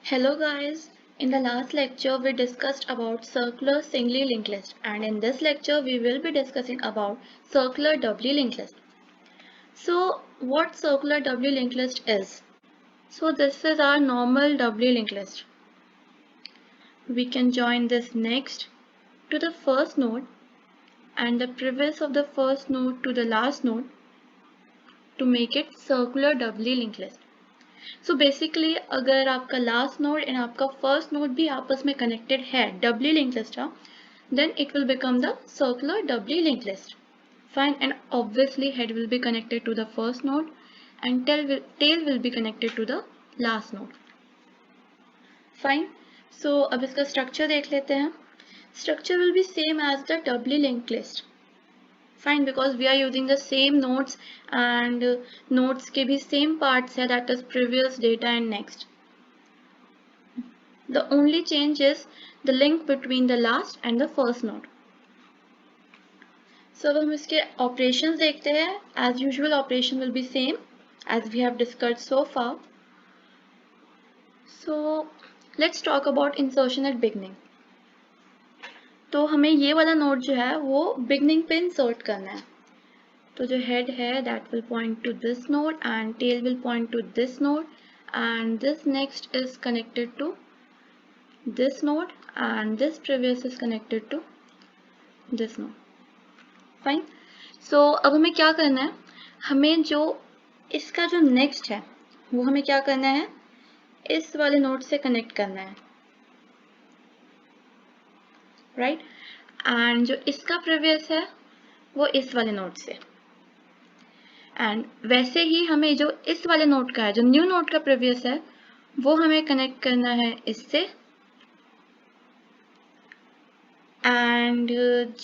Hello guys, in the last lecture we discussed about circular singly linked list, and in this lecture we will be discussing about circular doubly linked list. So what circular doubly linked list is? So this is our normal doubly linked list. We can join this next to the first node and the previous of the first node to the last node to make it circular doubly linked list. So basically अगर आपका last node and आपका first node भी आपस में connected है doubly linked list है, then it will become the circular doubly linked list. Fine, and obviously head will be connected to the first node and tail will be connected to the last node. Fine, so अब इसका structure देख लेते हैं. Structure will be same as the doubly linked list. Fine, because we are using the same nodes and nodes के भी same parts है, that is previous, data and next. The only change is the link between the last and the first node. So अब हम इसके operations देखते हैं. As usual operation will be same as we have discussed so far. So let's talk about insertion at beginning. तो हमें ये वाला node जो है वो beginning पे insert करना है. तो जो head है that will point to this node and tail will point to this node and this next is connected to this node and this previous is connected to this node. Fine. So अब हमें क्या करना है, हमें जो इसका जो next है वो हमें क्या करना है, इस वाले नोड से कनेक्ट करना है, राइट. एंड जो इसका प्रीवियस है वो इस वाले नोड से. एंड वैसे ही हमें जो इस वाले नोड का है, जो न्यू नोड का प्रीवियस है, वो हमें कनेक्ट करना है इससे. एंड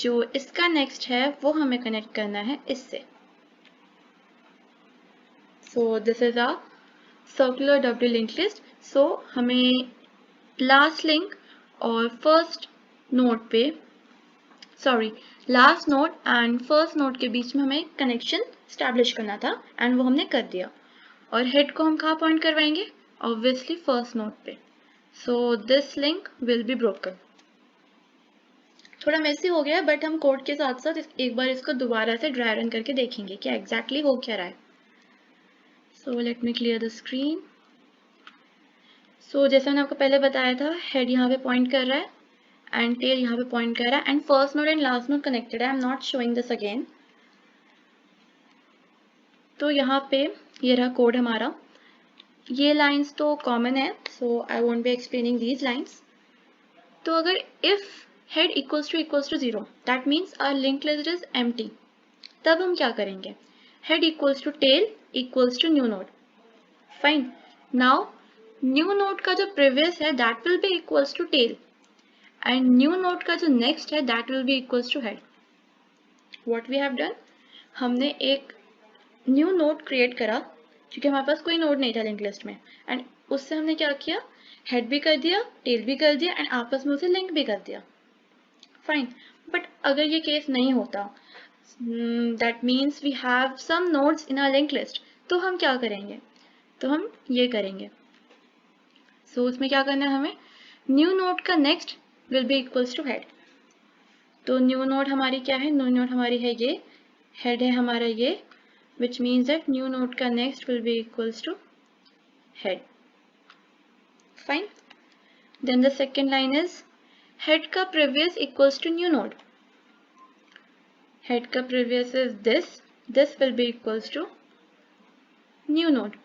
जो इसका नेक्स्ट है वो हमें कनेक्ट करना है इससे. So this is our circular doubly link list. So हमें लास्ट लिंक और फर्स्ट नोड पे, sorry, last node and first node के बीच में हमें कनेक्शन स्टैब्लिश करना था एंड वो हमने कर दिया. और हेड को हम कहाँ पॉइंट करवाएंगे, ऑब्वियसली फर्स्ट नोड पे. So this link will be broken. थोड़ा मेसी हो गया बट हम कोड के साथ साथ एक बार इसको दोबारा से ड्राई रन करके देखेंगे कि एग्जैक्टली हो क्या रहा है. So let me clear the screen. So जैसा मैंने आपको पहले बताया था, हेड यहाँ पे पॉइंट कर रहा है एंड टेल यहाँ पे पॉइंट कर रहा है and first node and last node connected है. I am not showing this again. तो यहाँ पे ये रहा कोड हमारा. ये लाइंस तो कॉमन है, so I won't be explaining these lines. तो अगर if head equals to 0 that means our link list is empty. तब हम क्या करेंगे, head equals to tail equals to new node. Fine. Now new node का जो previous है that will be equals to tail and new node का जो next है that will be equals to head. What we have done, हमने एक new node create करा क्योंकि हमारे पास कोई नोड नहीं था लिंक लिस्ट में, एंड उससे हमने क्या किया, हेड भी कर दिया, टेल भी कर दिया एंड आपस में उसे लिंक भी कर दिया. फाइन. बट अगर ये केस नहीं होता, that means we have some nodes in our link list, तो हम क्या करेंगे, तो हम ये करेंगे. सो उसमें क्या करना है हमें, न्यू नोड का next will be equals to head. तो न्यू नोड हमारी क्या है, न्यू नोड हमारी है ये, हेड है हमारा ये, which means that new node का next will be equals to head. Fine. Then the second line is head का previous equals to new node. Head का previous is this will be equals to new node.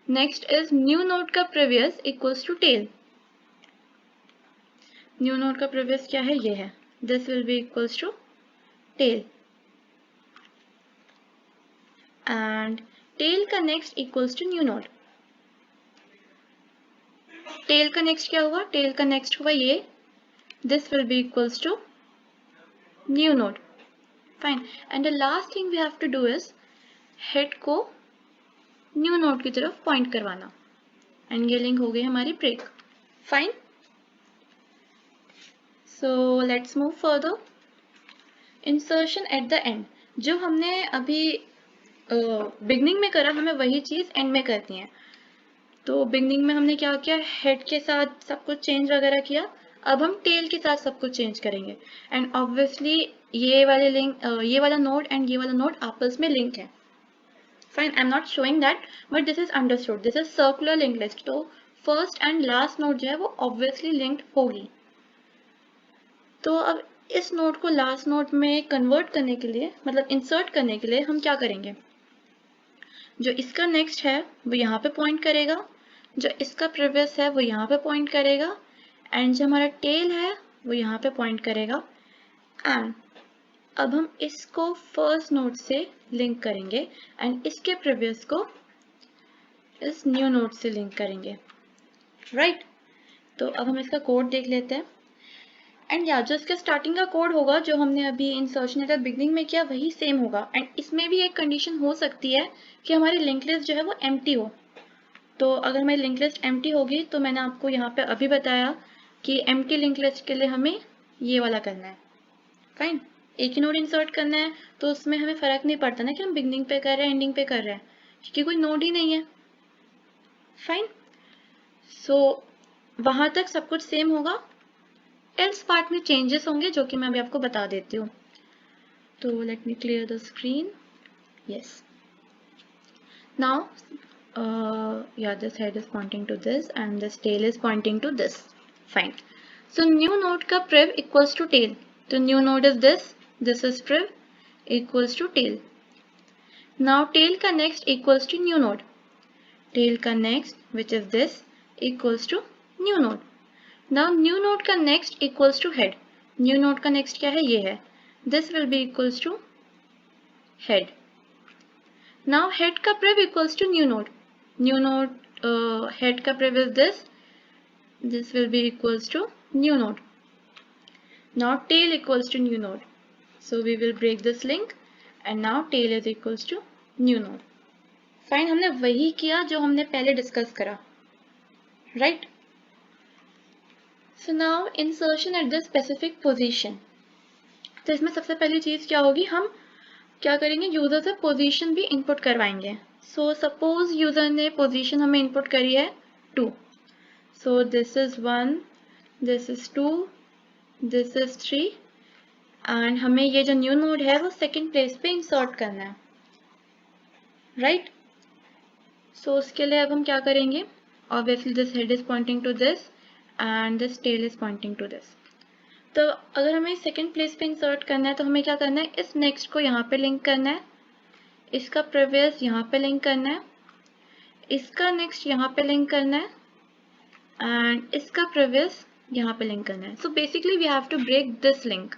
Next is new node का previous equals to tail. New node का previous क्या है, ये है, this will be equals to tail. And tail का next equals to new node. Tail का next क्या हुआ, tail का next हुआ ये, this will be equals to new node. Fine. And the last thing we have to do is head को new node की तरफ point करवाना and ये link हो गई हमारी break. Fine. So let's move further. Insertion at the end. जो हमने अभी बिगनिंग में करा हमें वही चीज़ एंड में करनी है। तो बिगनिंग में हमने क्या किया, हेड के साथ सब कुछ चेंज वगैरह किया, अब हम टेल के साथ सब कुछ चेंज करेंगे। एंड ऑब्वियसली ये वाले लिंक, ये वाला नोड एंड ये वाला नोड आपस में लिंक है। Fine, I am not showing that, but this is understood, this is circular link list. तो फर्स्ट एंड लास्ट नोड जो है वो ऑब्वियसली लिंक्ड होगी। तो अब इस नोड को लास्ट नोड में कन्वर्ट करने के लिए, मतलब इंसर्ट करने के लिए हम क्या करेंगे, जो इसका नेक्स्ट है वो यहाँ पे पॉइंट करेगा, जो इसका प्रीवियस है वो यहाँ पे पॉइंट करेगा, एंड जो हमारा टेल है वो यहाँ पे पॉइंट करेगा। एंड अब हम इसको फर्स्ट नोड से लिंक करेंगे एंड इसके प्रीवियस को इस न्यू नोड से लिंक करेंगे, राइट? तो अब हम इसका कोड देख लेते हैं। एंड या जो इसका स्टार्टिंग का कोड होगा जो हमने अभी इंसर्शन एट द बिगनिंग में किया वही सेम होगा। एंड इसमें भी एक कंडीशन हो सकती है कि हमारी लिंक लिस्ट जो है वो एम्प्टी हो। तो अगर हमारी लिंक लिस्ट एम्प्टी होगी तो मैंने आपको यहाँ पे अभी बताया कि एम्प्टी लिंक लिस्ट के लिए हमें ये वाला करना है। फाइन, एक ही नोड इंसर्ट करना है तो उसमें हमें फ़र्क नहीं पड़ता ना कि हम बिगनिंग पे कर रहे हैं एंडिंग पे कर रहे हैं, क्योंकि कोई नोड ही नहीं है। फाइन, सो वहाँ तक सब कुछ सेम होगा। एल्स पार्ट में चेंजेस होंगे जो कि मैं अभी आपको बता देती हूँ। तो late me clear the screen. yes, now yeah, this head is pointing to this and this tail is pointing to this. Fine, so new node का priv equals to tail, तो new node is this is priv equals to tail. Now tail का next equals to new node, tail का next which is this equals to new node. Now new node का next equals to head, new node का next क्या है, ये है, this will be equals to head. Now head का priv equals to new node head का priv is this will be equals to new node. Now tail equals to new node, so we will break this link and now tail is equals to new node. Fine, हमने वही किया जो हमने पहले discuss करा, right? So now insertion at the specific position. तो इसमें सबसे पहली चीज़ क्या होगी, हम क्या करेंगे, यूज़र से पोजीशन भी इनपुट करवाएंगे। सो सपोज यूज़र ने पोजीशन हमें इनपुट करी है 2, so this is 1, this is 2, this is 3, and हमें ये जो न्यू नोड है वो सेकेंड प्लेस पे इंसर्ट करना है, राइट? सो उसके लिए अब हम क्या करेंगे, obviously this head is pointing to this and this tail is pointing to this. तो अगर हमें सेकेंड प्लेस पे इंसर्ट करना है तो हमें क्या करना है, इस नेक्स्ट को यहाँ पे लिंक करना है, इसका प्रीवियस यहाँ पे लिंक करना है, इसका नेक्स्ट यहाँ पे लिंक करना है, एंड इसका प्रीवियस यहाँ पे लिंक करना है। So basically we have to break this link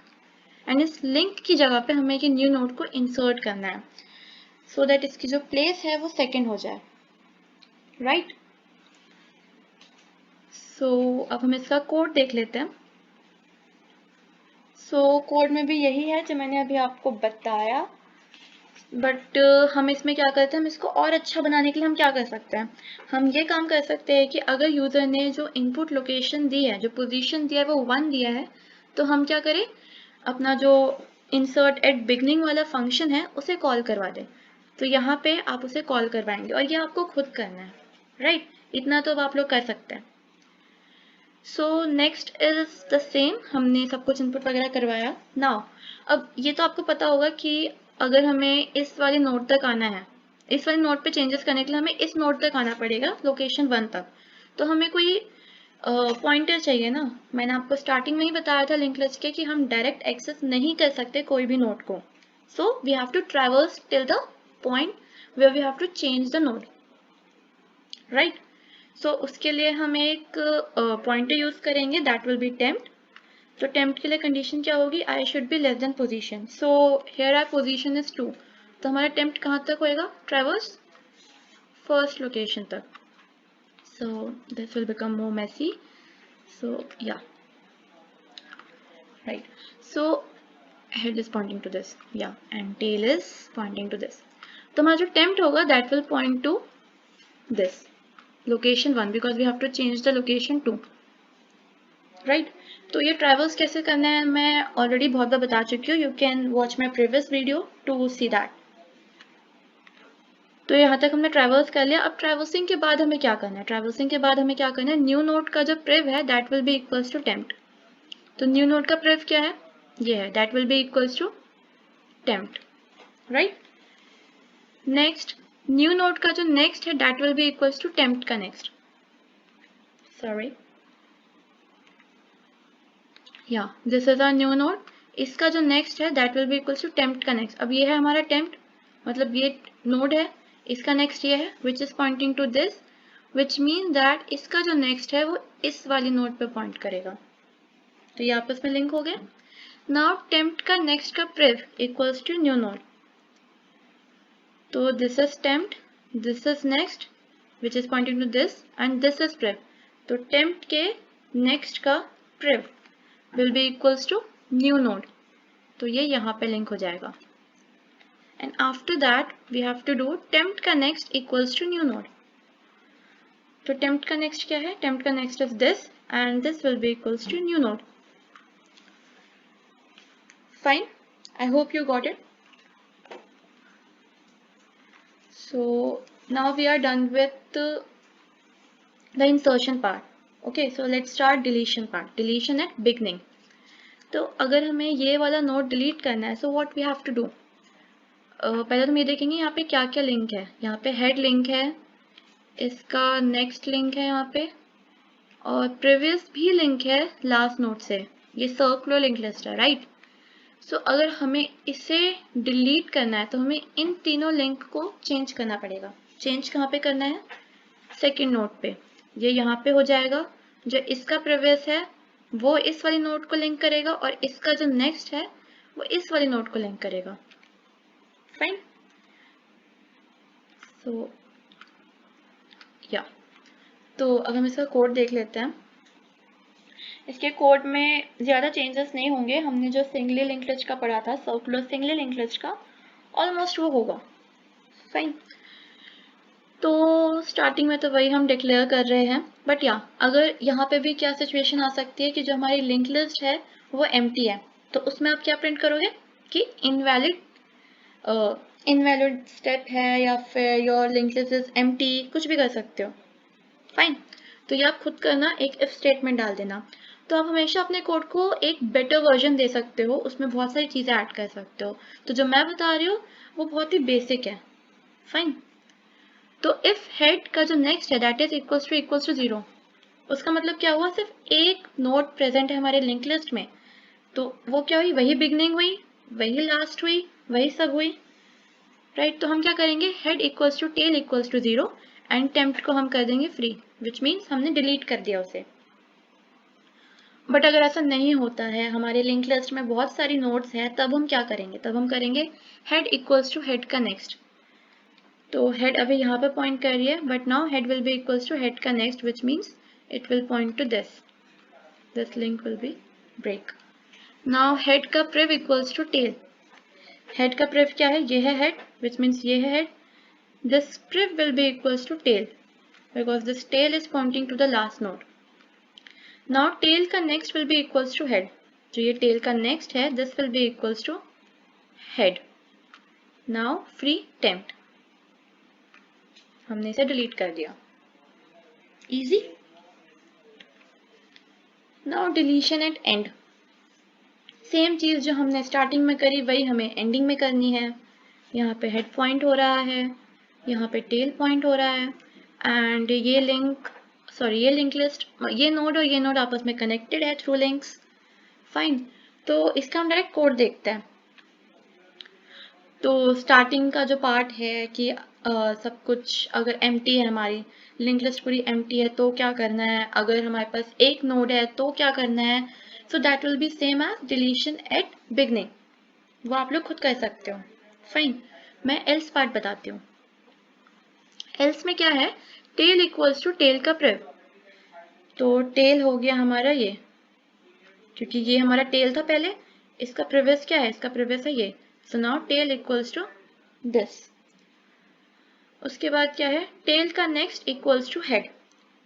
and इस लिंक की जगह पे हमें ये न्यू नोड को इंसर्ट करना है सो दैट इसकी जो प्लेस है वो सेकेंड हो जाए, राइट? सो अब हम इसका कोड देख लेते हैं। सो कोड में भी यही है जो मैंने अभी आपको बताया, बट हम इसमें क्या करते हैं, हम इसको और अच्छा बनाने के लिए हम क्या कर सकते हैं, हम ये काम कर सकते हैं कि अगर यूज़र ने जो इनपुट लोकेशन दी है, जो पोजीशन दिया है वो 1 दिया है, तो हम क्या करें, अपना जो इंसर्ट एट बिगनिंग वाला फंक्शन है उसे कॉल करवा दें। तो यहाँ पे आप उसे कॉल करवाएंगे और ये आपको खुद करना है, राइट? इतना तो अब आप लोग कर सकते हैं। So next is the same, हमने सब कुछ इनपुट वगैरह करवाया। नाउ अब ये तो आपको पता होगा कि अगर हमें इस वाले नोड तक आना है, इस वाले नोड पे चेंजेस करने के लिए हमें इस नोड तक आना पड़ेगा, लोकेशन 1 तक। तो हमें कोई पॉइंटर चाहिए ना, मैंने आपको स्टार्टिंग में ही बताया था लिंक लिस्ट के कि हम डायरेक्ट एक्सेस नहीं कर सकते कोई भी नोड को। So we have to traverse till the point where we have to change the node, right? So उसके लिए हम एक पॉइंटर यूज करेंगे, दैट विल बी टेम्प्ट। तो टेम्प्ट के लिए कंडीशन क्या होगी, I should be less than position. So here are position is 2, तो हमारा टेम्प्ट कहाँ तक होएगा, ट्रैवर्स फर्स्ट लोकेशन तक। So this will become more messy, so ya, right? So head is pointing to this, yeah, and tail is pointing to this. तो हमारा जो tempt होगा that will point to this location 1 because we have to change the location 2, right? तो ये travels कैसे करना है मैं ऑलरेडी बहुत बार बता चुकी हूँ, you can watch my previous video to see that. तो यहाँ तक हमने ट्रैवर्स कर लिया। अब ट्रैवर्सिंग के बाद हमें क्या करना है? ट्रैवर्सिंग के बाद हमें क्या करना है? न्यू नोड का जो प्रिव है that will be equals to temp. तो न्यू नोड का प्रिव क्या है? ये है, that will be equals to temp, right. Next new node का जो नेक्स्ट है that will be equals to temp का नेक्स्ट, सॉरी या this is our new node. इसका जो नेक्स्ट है that will be equals to temp का next. अब ये है हमारा टेम्प्ट, मतलब ये नोड है, इसका नेक्स्ट ये है which is pointing to this, which mean that इसका जो नेक्स्ट है वो इस वाली नोड पे पॉइंट करेगा। तो ये आपस में लिंक हो गए। नाउ टेम्प्ट का नेक्स्ट का prev equals to new node. तो this is temp, this is next which is pointing to this and this is prev. तो टेम्प्ट के नेक्स्ट का prev will be equals to new node, तो ये यहाँ पे लिंक हो जाएगा। and after that we have to do tempt का next equals to new node। तो tempt का next क्या है? tempt का next is this and this will be equals to new node। fine, I hope you got it। so now we are done with the insertion part। okay, so let's start deletion part, deletion at beginning। तो अगर हमें ये वाला node delete करना है so what we have to do? पहले तो हम ये देखेंगे यहाँ पे क्या क्या लिंक है। यहाँ पे हेड लिंक है, इसका नेक्स्ट लिंक है यहाँ पे, और प्रीवियस भी लिंक है लास्ट नोड से। ये सर्कुलर लिंक लिस्ट है, राइट। सो अगर हमें इसे डिलीट करना है तो हमें इन तीनों लिंक को चेंज करना पड़ेगा। चेंज कहाँ पे करना है? सेकेंड नोड पे। ये यहाँ पे हो जाएगा, जो इसका प्रीवियस है वो इस वाली नोड को लिंक करेगा और इसका जो नेक्स्ट है वो इस वाली नोड को लिंक करेगा। फाइन। सो या तो अब हम इसका कोड देख लेते हैं। इसके कोड में ज़्यादा चेंजेस नहीं होंगे। हमने जो सिंगली लिंक लिस्ट का पढ़ा था, सर्कुलर सिंगली लिंक लिस्ट का, ऑलमोस्ट वो होगा। फाइन। तो स्टार्टिंग में तो वही हम डिक्लेयर कर रहे हैं, बट या अगर यहाँ पे भी क्या सिचुएशन आ सकती है कि जो हमारी लिंक लिस्ट है वो एम्प्टी है, तो उसमें आप क्या प्रिंट करोगे कि इनवैलिड इनवैलिड स्टेप है या फिर your link list is empty, कुछ भी कर सकते हो। फाइन। तो ये आप खुद करना, एक इफ स्टेटमेंट डाल देना। तो आप हमेशा अपने कोड को एक बेटर वर्जन दे सकते हो, उसमें बहुत सारी चीज़ें ऐड कर सकते हो। तो जो मैं बता रही हूँ वो बहुत ही बेसिक है। फाइन। तो इफ हेड का जो नेक्स्ट है दैट इज इक्वल्स टू 0, उसका मतलब क्या हुआ? सिर्फ एक नोड प्रेजेंट है हमारे लिंक लिस्ट में, तो वो क्या हुई? वही बिगनिंग हुई, वही लास्ट हुई, वही सब हुई, राइट। तो हम क्या करेंगे? Head equals to tail equals to 0 and temp को हम कर देंगे फ्री, विच मीन्स हमने डिलीट कर दिया उसे। बट अगर ऐसा नहीं होता है, हमारे लिंक लिस्ट में बहुत सारी नोड्स हैं, तब हम क्या करेंगे? तब हम करेंगे हेड इक्वल्स टू हेड का नेक्स्ट। तो हेड अभी यहाँ पे पॉइंट कर रही है, but now head will be equals to head का next, which means it will point to this link will be break. Now head का prev equals to tail. Head का प्रिव क्या है? ये है हेड, विच मीन्स ये है head. This prev will be equals to tail because this tail is pointing to the last node. Now tail का next will be equals to head। जो ये tail का next है this will be equals to head। Now free tempt, हमने इसे delete कर दिया। Easy। Now deletion at end। Same चीज़ जो हमने स्टार्टिंग में करी वही हमें एंडिंग में करनी है। यहाँ पे हेड पॉइंट हो रहा है, यहाँ पे टेल पॉइंट हो रहा है, एंड ये लिंक लिस्ट, ये नोड और ये नोड आपस में कनेक्टेड है थ्रू लिंक्स। फाइन। तो इसका हम डायरेक्ट कोड देखते हैं। तो स्टार्टिंग का जो पार्ट है कि सब कुछ अगर एम्प्टी है, हमारी लिंक लिस्ट पूरी एम्प्टी है तो क्या करना है, अगर हमारे पास एक नोड है तो क्या करना है। So that will be same as deletion at beginning, वो आप लोग खुद कर सकते हो। फाइन। मैं एल्स पार्ट बताती हूँ। एल्स में क्या है? टेल इक्वल्स टू टेल का प्रिव। तो टेल हो गया हमारा ये, क्योंकि ये हमारा टेल था पहले, इसका प्रीवियस क्या है? इसका प्रीवियस है ये। So now tail equals to this. उसके बाद क्या है? टेल का next equals to head.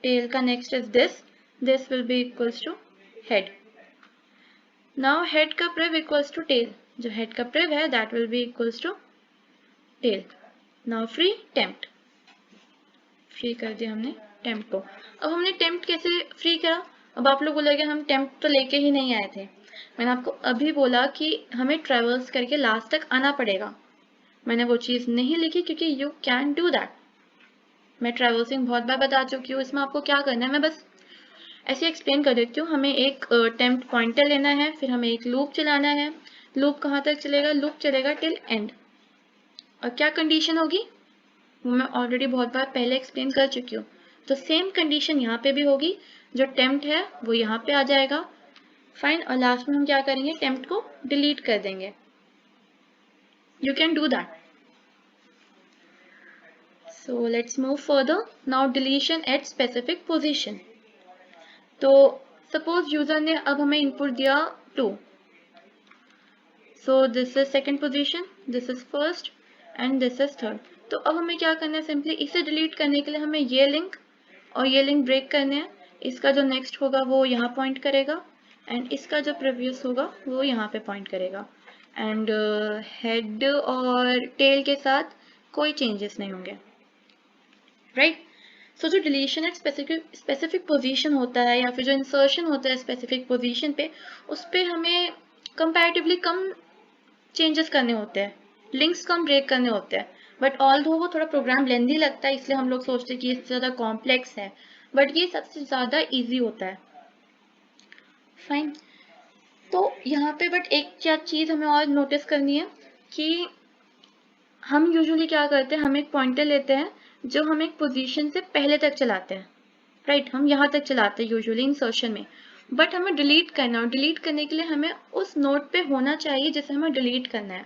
Tail का next is this will be equals to head. Now head का प्रिव इक्वल्स टू टेल। जो हेड का प्रिव है that will be equals to tail. Now free temp, free कर दिया हमने tempt को। अब हमने टेम्प्ट कैसे फ्री करा? अब आप लोग बोलोगे हम टेम्प्ट तो लेके ही नहीं आए थे। मैंने आपको अभी बोला कि हमें ट्रेवल्स करके लास्ट तक आना पड़ेगा। मैंने वो चीज़ नहीं लिखी क्योंकि यू कैन डू दैट। मैं ट्रेवल्सिंग बहुत बार बता चुकी हूँ, इसमें आपको क्या करना है मैं बस ऐसे एक्सप्लेन कर देती हूँ। हमें एक टेम्प्ट पॉइंटर लेना है, फिर हमें एक लूप चलाना है। लूप कहाँ तक चलेगा? लूप चलेगा टिल एंड। और क्या कंडीशन होगी वो मैं ऑलरेडी बहुत बार पहले एक्सप्लेन कर चुकी हूँ। तो सेम कंडीशन यहाँ पे भी होगी, जो टेम्प्ट है वो यहाँ पे आ जाएगा। फाइन। और लास्ट में हम क्या करेंगे? टेम्प्ट को डिलीट कर देंगे। You can do that. So let's move further. Now deletion at specific position. तो suppose यूजर ने अब हमें इनपुट दिया 2. So this is second position, this is first and this is third. तो अब हमें क्या करना है? सिंपली इसे डिलीट करने के लिए हमें ये लिंक और ये लिंक ब्रेक करने हैं। इसका जो नेक्स्ट होगा वो यहाँ पॉइंट करेगा एंड इसका जो प्रीवियस होगा वो यहाँ पे पॉइंट करेगा एंड हेड और टेल के साथ कोई चेंजेस नहीं होंगे, राइट। सो जो डिलीशन एट स्पेसिफिक पोजीशन होता है या फिर जो इंसर्शन होता है स्पेसिफिक पोजीशन पे, उस पर हमें कंपैरेटिवली कम चेंजेस करने होते हैं, लिंक्स कम ब्रेक करने होते हैं। बट ऑल दो वो थोड़ा प्रोग्राम लेंदी लगता है, इसलिए हम लोग सोचते हैं कि इससे ज़्यादा कॉम्प्लेक्स है, बट ये सबसे ज़्यादा ईजी होता है। फाइन। तो यहाँ पे बट एक क्या चीज़ हमें और नोटिस करनी है कि हम यूजुअली क्या करते हैं, हम एक पॉइंटर लेते हैं जो हम एक पोजीशन से पहले तक चलाते हैं, राइट। हम यहाँ तक चलाते हैं यूजुअली इंसर्शन में, बट हमें डिलीट करना है और डिलीट करने के लिए हमें उस नोड पे होना चाहिए जिसे हमें डिलीट करना है।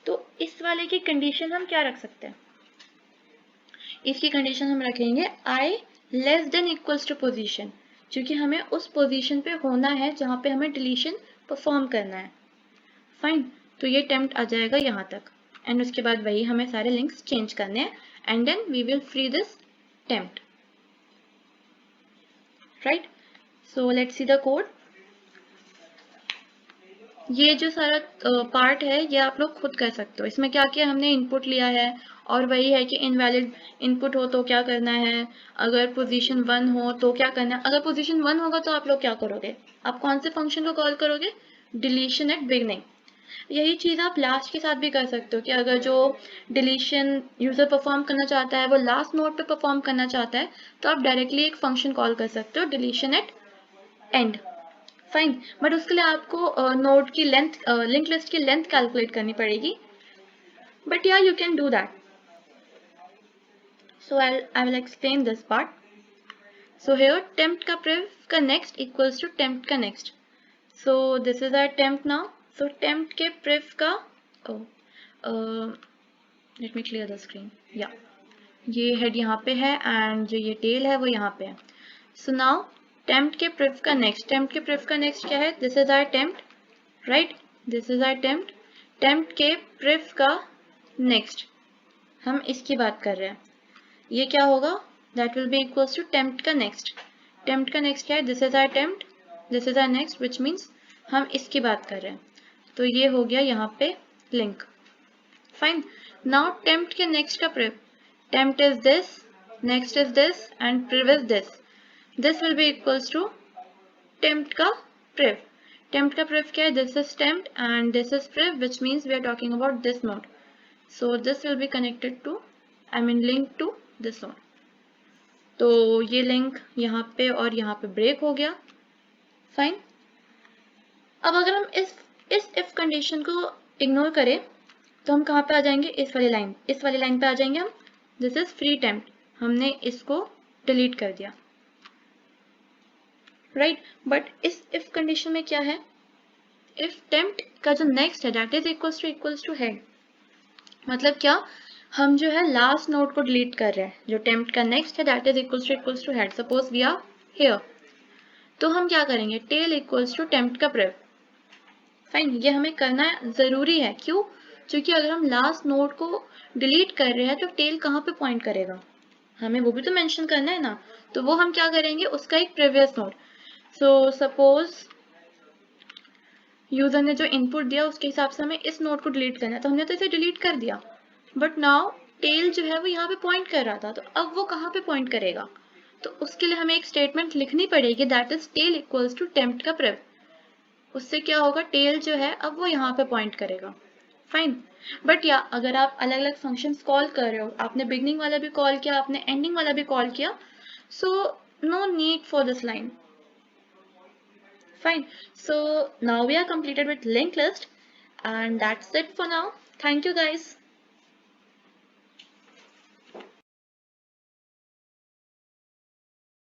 तो इस वाले की कंडीशन हम क्या रख सकते हैं? इसकी कंडीशन हम रखेंगे i less than equals to position, क्योंकि हमें उस पोजीशन पे होना है जहाँ पे हमें डिलीशन परफॉर्म करना है। फाइन। तो ये टेम्प्ट आ जाएगा यहाँ तक एंड उसके बाद वही हमें सारे लिंक्स चेंज करने हैं and then we will free this temp, right. So let's see the code. ये जो सारा पार्ट है ये आप लोग खुद कर सकते हो। इसमें क्या किया हमने? इनपुट लिया है और वही है कि इनवैलिड इनपुट हो तो क्या करना है, अगर पोजीशन 1 हो तो क्या करना है। अगर पोजीशन 1 होगा तो आप लोग क्या करोगे? आप कौन से फंक्शन को कॉल करोगे? Deletion at beginning. यही चीज़ आप लास्ट के साथ भी कर सकते हो कि अगर जो डिलीशन यूज़र परफॉर्म करना चाहता है वो लास्ट नोड पे परफॉर्म करना चाहता है तो आप डायरेक्टली एक फंक्शन कॉल कर सकते हो, deletion at end. Fine. But उसके लिए आपको नोड की लेंथ, लिंक लिस्ट की लेंथ कैलकुलेट करनी पड़ेगी, but yeah you can do that. So I will explain this part. So here temp का प्रिव का नेक्स्ट इक्वल्स टू टेम्प्ट का next. So this is our temp now. So temp के prev का let me clear the screen. या ये head यहाँ पे है एंड जो ये टेल है वो यहाँ पे है। सो नाउ टेम्प्ट के प्रिव का नेक्स्ट, टेम्प्ट के प्रिव का नेक्स्ट क्या है? This is our temp, right. This is our temp. Temp के प्रिव का नेक्स्ट हम इसकी बात कर रहे हैं, ये क्या होगा? That will be equals to temp का नेक्स्ट। टेम्प्ट का नेक्स्ट क्या है? This is our temp, this is our next, which means हम इसकी बात कर रहे हैं। तो ये हो गया यहाँ पे लिंक। फाइन। नाउ टेम्प्ट के नेक्स्ट का prev, temp is this, next is this and prev is this. This will be equals to temp का प्रिव। टेम्प्ट का प्रिव क्या है? This is temp and this is prev, which means we are talking about this node. So this will be connected to, I mean link to this node. तो ये link यहाँ पे और यहाँ पे ब्रेक हो गया। फाइन। अब अगर हम इस इफ कंडीशन को इग्नोर करें तो हम कहाँ पे आ जाएंगे? इस वाली लाइन पे आ जाएंगे हम। दिस इज फ्री टेम्प्ट, हमने इसको डिलीट कर दिया, राइट। बट इस इफ कंडीशन में क्या है? इफ टेम्प्ट का जो नेक्स्ट है that is equals to head, मतलब क्या? हम जो है लास्ट नोड को डिलीट कर रहे हैं। जो टेम्प्ट का नेक्स्ट है that is equals to head. Suppose we are here, तो हम क्या करेंगे? टेल इक्वल्स टू टेम्प्ट का प्रिव। फाइन। ये हमें करना जरूरी है, क्यों? क्योंकि अगर हम लास्ट नोड को डिलीट कर रहे हैं तो टेल कहाँ पे पॉइंट करेगा? हमें वो भी तो मेंशन करना है ना। तो वो हम क्या करेंगे? उसका एक previous node. So suppose user ने जो इनपुट दिया उसके हिसाब से हमें इस नोड को डिलीट करना है, तो हमने तो इसे डिलीट कर दिया। बट नाउ टेल जो है वो यहाँ पे पॉइंट कर रहा था, तो अब वो कहाँ पे पॉइंट करेगा? तो उसके लिए हमें एक स्टेटमेंट लिखनी पड़ेगी, that is tail equals to temp का प्रेव। उससे क्या होगा, टेल जो है अब वो यहाँ पे पॉइंट करेगा। फाइन। बट या अगर आप अलग अलग फंक्शंस कॉल कर रहे हो, आपने बिगनिंग वाला भी कॉल किया, आपने एंडिंग वाला भी कॉल किया, so no need for this line. Fine. So now we are completed with linked list, and that's it for now. Thank you guys.